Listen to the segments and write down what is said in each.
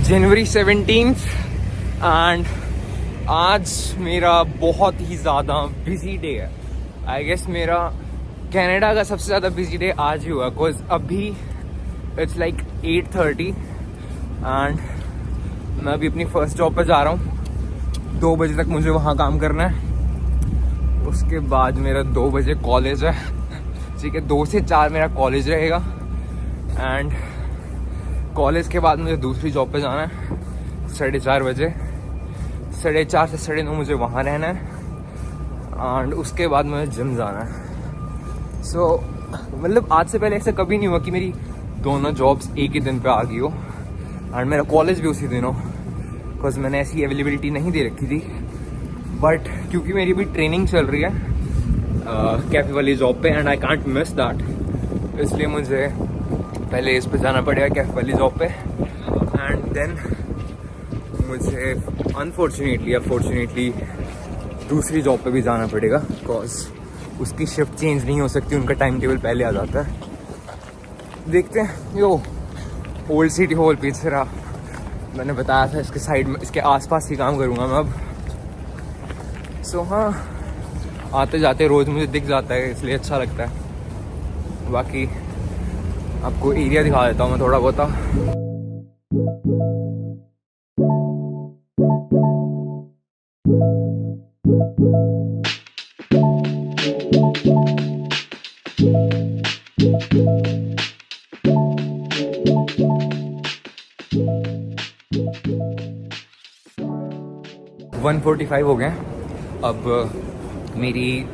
जनवरी 17 and आज मेरा बहुत ही ज़्यादा बिजी डे है। आई गेस मेरा कनाडा का सबसे ज़्यादा बिजी डे आज ही हुआ, बिकॉज अभी इट्स लाइक 8:30 एंड मैं अभी अपनी फर्स्ट जॉब पर जा रहा हूँ। 2 बजे तक मुझे वहाँ काम करना है, उसके बाद मेरा 2 बजे कॉलेज है। ठीक है, 2 से 4 मेरा कॉलेज रहेगा एंड कॉलेज के बाद मुझे दूसरी जॉब पे जाना है 4:30 बजे। 4:30 से 9:30 मुझे वहाँ रहना है एंड उसके बाद मुझे जिम जाना है। सो मतलब आज से पहले ऐसा कभी नहीं हुआ कि मेरी दोनों जॉब्स एक ही दिन पे आ गई हो एंड मेरा कॉलेज भी उसी दिन हो, बिकॉज मैंने ऐसी अवेलेबिलिटी नहीं दे रखी थी। बट क्योंकि मेरी भी ट्रेनिंग चल रही है कैफे वाली जॉब पे and I can't miss that, इसलिए मुझे पहले इस पे जाना पड़ेगा कैफे वाली जॉब पे एंड देन मुझे अनफॉर्चुनेटली दूसरी जॉब पे भी जाना पड़ेगा, बिकॉज उसकी शिफ्ट चेंज नहीं हो सकती, उनका टाइम टेबल पहले आ जाता है। देखते हैं। यो ओल्ड सिटी हॉल पीछे रहा, मैंने बताया था इसके साइड में, इसके आसपास ही काम करूँगा मैं अब। सो हाँ, आते जाते रोज़ मुझे दिख जाता है, इसलिए अच्छा लगता है। बाकी आपको एरिया दिखा देता हूँ मैं थोड़ा बहुत। 1:45 हो गए। अब मेरी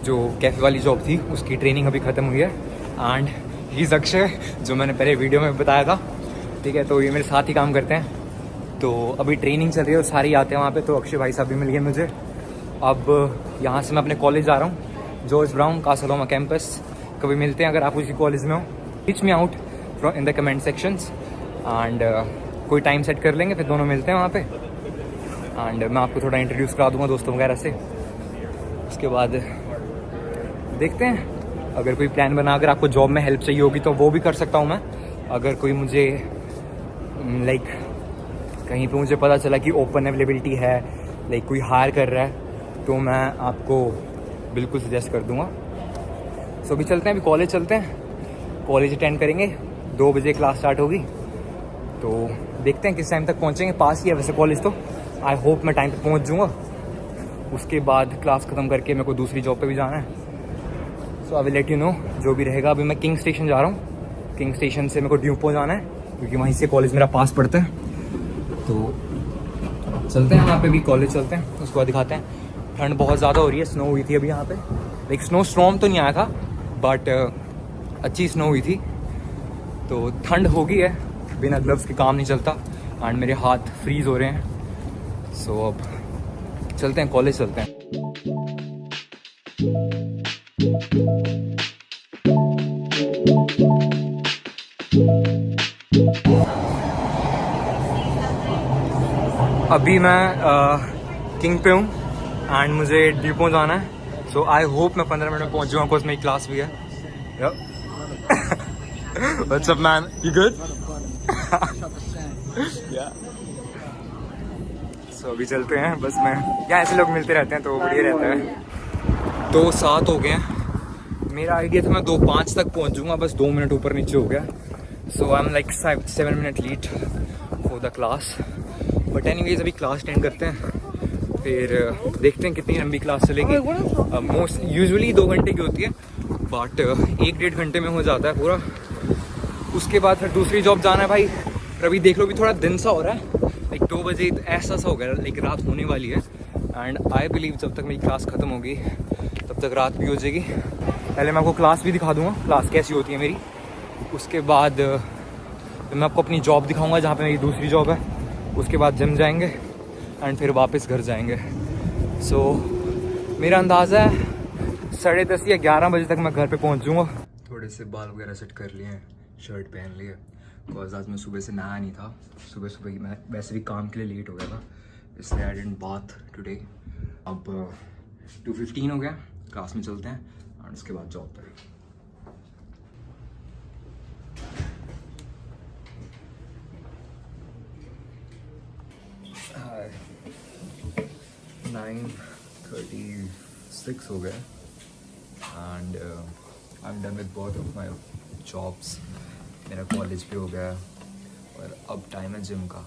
जो कैफे वाली जॉब थी उसकी ट्रेनिंग अभी ख़त्म हुई है एंड ही अक्षय, जो मैंने पहले वीडियो में बताया था। ठीक है, तो ये मेरे साथ ही काम करते हैं। तो अभी ट्रेनिंग चल रही है और सारे आते हैं वहाँ पे, तो अक्षय भाई साहब भी मिल गए मुझे। अब यहाँ से मैं अपने कॉलेज जा रहा हूँ, जॉर्ज ब्राउन कासालोमा कैंपस। कभी मिलते हैं अगर आप उसी कॉलेज में हो, reach me out in the comment sections and कोई टाइम सेट कर लेंगे, फिर दोनों मिलते हैं वहाँ पे एंड मैं आपको थोड़ा इंट्रोड्यूस करा दूँगा दोस्तों वगैरह से। उसके बाद देखते हैं, अगर कोई प्लान बना, अगर आपको जॉब में हेल्प चाहिए होगी तो वो भी कर सकता हूँ मैं। अगर कोई मुझे लाइक कहीं पे मुझे पता चला कि ओपन अवेलेबिलिटी है, लाइक कोई हायर कर रहा है, तो मैं आपको बिल्कुल सजेस्ट कर दूँगा। सो अभी चलते हैं, अभी कॉलेज चलते हैं, कॉलेज अटेंड करेंगे। 2 बजे क्लास स्टार्ट होगी, तो देखते हैं किस टाइम तक पहुँचेंगे। पास ही है वैसे कॉलेज, तो आई होप मैं टाइम पर पहुँच जाऊँगा। उसके बाद क्लास ख़त्म करके मेरे को दूसरी जॉब पे भी जाना है। So I will let you know जो भी रहेगा। अभी मैं किंग स्टेशन जा रहा हूँ, किंग स्टेशन से मेरे को ड्यूपो जाना है, क्योंकि वहीं से कॉलेज मेरा पास पड़ता है। तो चलते हैं वहाँ पे भी, कॉलेज चलते हैं, उसके बाद दिखाते हैं। ठंड बहुत ज़्यादा हो रही है, स्नो हुई थी अभी यहाँ पे। लाइक स्नो स्टॉर्म तो नहीं आया था, बट अच्छी स्नो हुई थी। तो ठंड हो गई है, बिना ग्लव्स के काम नहीं चलता एंड मेरे हाथ फ्रीज़ हो रहे हैं। सो अब चलते हैं, कॉलेज चलते हैं। अभी मैं किंग पे हूँ एंड मुझे ड्यूपो जाना है। सो आई होप मैं 15 मिनट में पहुँच जाऊँगा, बिकॉज मेरी क्लास भी है। What's up man? You good? Yeah. So अभी चलते हैं, बस मैं यहाँ ऐसे लोग मिलते रहते हैं तो बढ़िया रहता है। 2:07 हो गए हैं। मेरा आइडिया था मैं 2:05 तक पहुँच जाऊँगा, बस 2 मिनट ऊपर नीचे हो गया। So I am like 7 minute late for the class. But anyways अभी क्लास अटेंड करते हैं, फिर देखते हैं कितनी लंबी क्लास चलेगी। मोस्ट यूजुअली 2 घंटे की होती है, बट 1-1.5 घंटे में हो जाता है पूरा। उसके बाद फिर दूसरी जॉब जाना है भाई। अभी देख लो, भी थोड़ा दिन सा हो रहा है, लाइक 2 बजे ऐसा सा हो गया, लाइक रात होने वाली है एंड आई बिलीव जब तक मेरी क्लास ख़त्म होगी तब तक रात भी हो जाएगी। पहले मैं आपको क्लास भी दिखा दूँगा, क्लास कैसी होती है मेरी। उसके बाद मैं आपको अपनी जॉब दिखाऊँगा, जहाँ पे मेरी दूसरी जॉब है। उसके बाद जिम जाएंगे एंड फिर वापस घर जाएंगे। सो मेरा अंदाज़ा है 10:30 या 11 बजे तक मैं घर पे पहुंच जाऊँगा। थोड़े से बाल वगैरह सेट कर लिए हैं, शर्ट पहन लिए, बिकॉज आज मैं सुबह से नहाया नहीं था। सुबह ही मैं वैसे भी काम के लिए लेट हो गया था, इसलिए आई डिडंट बाथ टुडे। अब 2:15 हो गया, क्लास में चलते हैं और उसके बाद जॉब पर। है 9:36 हो गए and I am done with both of my jobs. मेरा कॉलेज भी हो गया और अब टाइम है जिम का।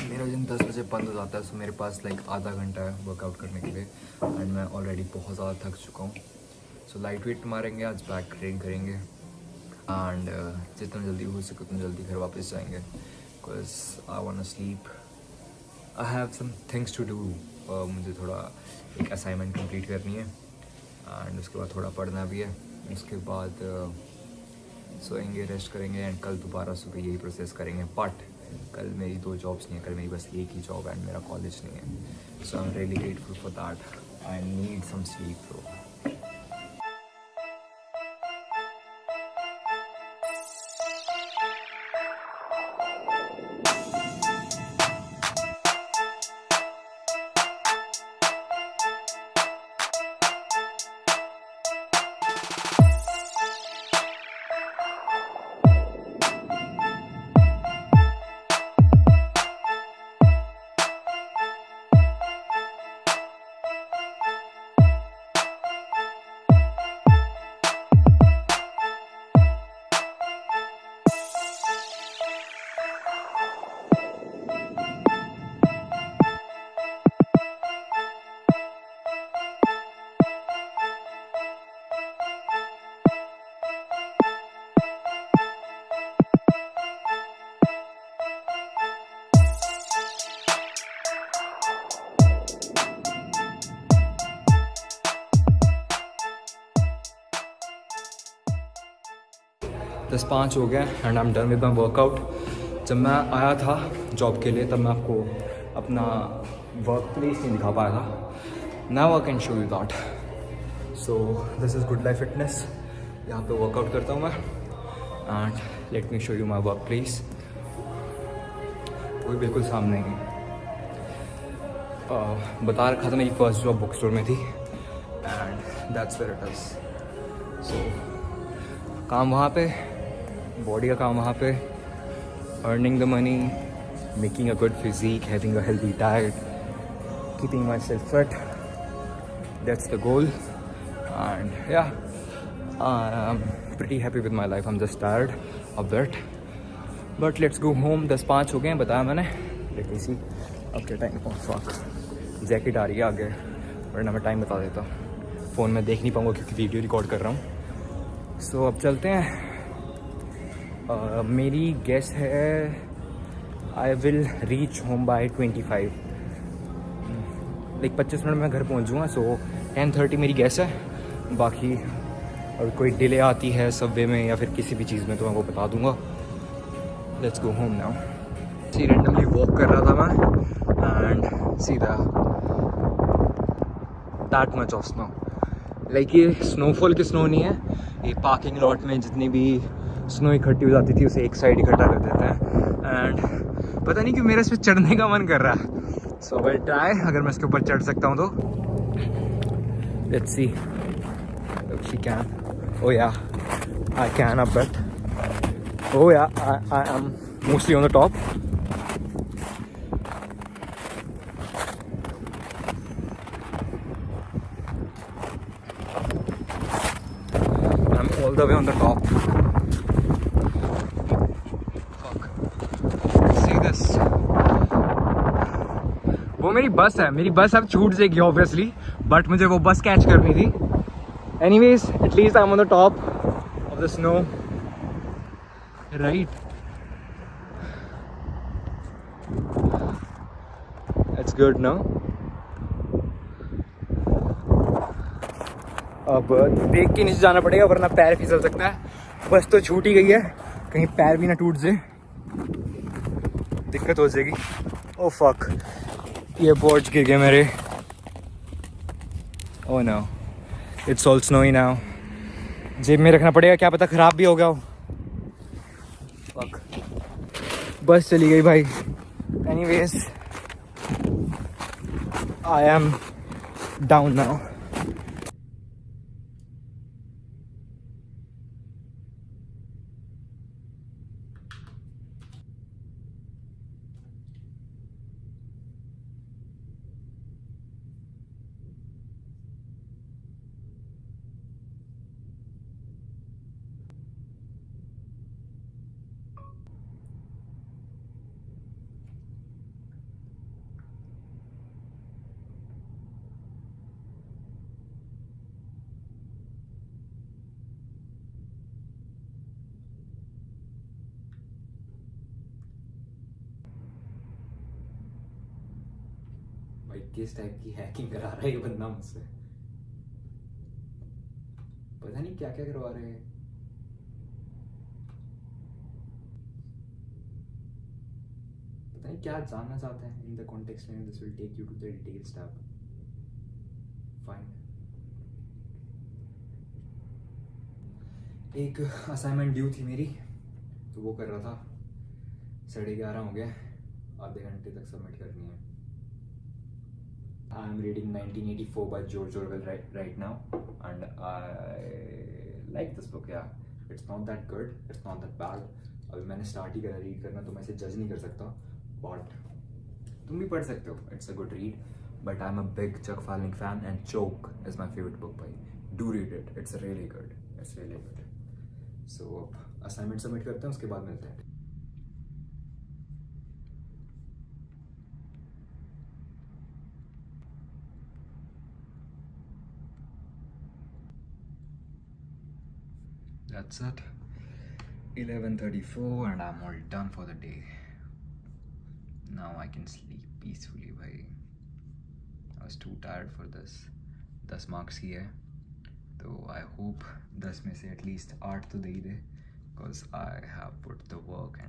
मेरा जिम 10 बजे बंद हो जाता है, सो मेरे पास लाइक आधा घंटा है वर्कआउट करने के लिए एंड मैं ऑलरेडी बहुत ज़्यादा थक चुका हूँ। सो लाइट वेट मारेंगे, आज बैक ट्रेन करेंगे एंड जितना जल्दी हो सके उतना जल्दी घर वापस जाएंगे because I want to sleep. I have some things to do. मुझे थोड़ा एक असाइनमेंट कंप्लीट करनी है एंड उसके बाद थोड़ा पढ़ना भी है। उसके बाद सोएंगे, रेस्ट करेंगे एंड कल दोबारा सुबह यही प्रोसेस करेंगे। बट कल मेरी 2 जॉब्स नहीं है, कल मेरी बस एक ही जॉब एंड मेरा कॉलेज नहीं है। So I am really grateful for that. I need some sleep bro. दस 5 हो गया and I am done with my workout. जब मैं आया था जॉब के लिए तब मैं आपको अपना वर्क प्लेस नहीं दिखा पाया था। Now I can show you that. So this is good life fitness. यहाँ पे वर्कआउट करता हूँ मैं and let me show you my work place. वो भी बिल्कुल सामने ही बता रखा था मेरी फर्स्ट जॉब बुक स्टोर में थी and that's where it is. So काम वहाँ पे, बॉडी का काम वहाँ पे, earning the money, making a good physique, having a healthy diet, keeping myself fit, that's the goal and yeah I am pretty happy with my life. I am just tired a bit but let's go home. 10:05 हो गए हैं बताया मैंने। लेकिन सी अब क्या time fuck jacket आ रही है आगे वरना मैं टाइम बता देता। फ़ोन में देख नहीं पाऊँगा क्योंकि वीडियो रिकॉर्ड कर रहा हूँ। सो अब चलते हैं। मेरी गेस है I will reach home by 25 like 25 minute में घर पहुंच जाऊँगा। सो 10:30 मेरी गेस है। बाकी अगर कोई डिले आती है सबवे में या फिर किसी भी चीज़ में तो मैं वो बता दूंगा। Let's go home now. See randomly walk कर रहा था मैं एंड सीधा that much of snow. Like ये स्नोफॉल की स्नो नहीं है, ये पार्किंग लॉट में जितनी भी स्नो इकट्ठी हो जाती थी उसे एक साइड इकट्ठा कर देते हैं एंड पता नहीं क्यों मेरा इस पर चढ़ने का मन कर रहा है। सो आई ट्राई, अगर मैं इसके ऊपर चढ़ सकता हूँ तो। Let's see if she can. Oh yeah I can a but oh yeah I am mostly on the top. All the way on the top. Fuck. See this? वो मेरी बस है, मेरी बस अब छूट जाएगी ऑब्वियसली, बट मुझे वो बस कैच करनी थी। Anyways, at least I'm on the top of the snow. Right? That's good, no? अब देख के नीचे जाना पड़ेगा वरना पैर फिसल सकता है। बस तो छूट ही गई है, कहीं पैर भी ना टूट जाए, दिक्कत हो जाएगी। ओह फक, ये बोर्ड्स गिर गए मेरे। Oh no, it's all snowy now. जेब में रखना पड़ेगा, क्या पता ख़राब भी हो गया हो। फक, बस चली गई भाई। Anyways I am down now. किस टाइप की हैकिंग करा रहा है ये बंदा मुझसे, पता नहीं क्या क्या करवा रहे हैं। पता नहीं क्या जानना चाहते हैं इन द कॉन्टेक्स्ट में। This will take you to the details tab. Fine. एक असाइनमेंट ड्यू थी मेरी, तो वो कर रहा था। 11:30 हो गया, आधे घंटे तक सबमिट करनी है। I am reading 1984 by George Orwell right now, and I like this book. Yeah, it's not that good, it's not that bad. अभी मैंने स्टार्ट ही करा रीड करना, तो मैं इसे जज नहीं कर सकता, बट तुम भी पढ़ सकते हो। It's a good read, but I am a big Chuck Palahniuk fan and Choke is my favourite book भाई। Do read it, it's really good, it's really good. So अब असाइनमेंट सबमिट करते हैं, उसके बाद मिलते हैं। That's it. 11:34 and I'm all done for the day. Now I can sleep peacefully भाई। I was too tired for this। 10 marks ही है, तो I hope 10 में से at least 8 तो दे ही दे, because I have put the work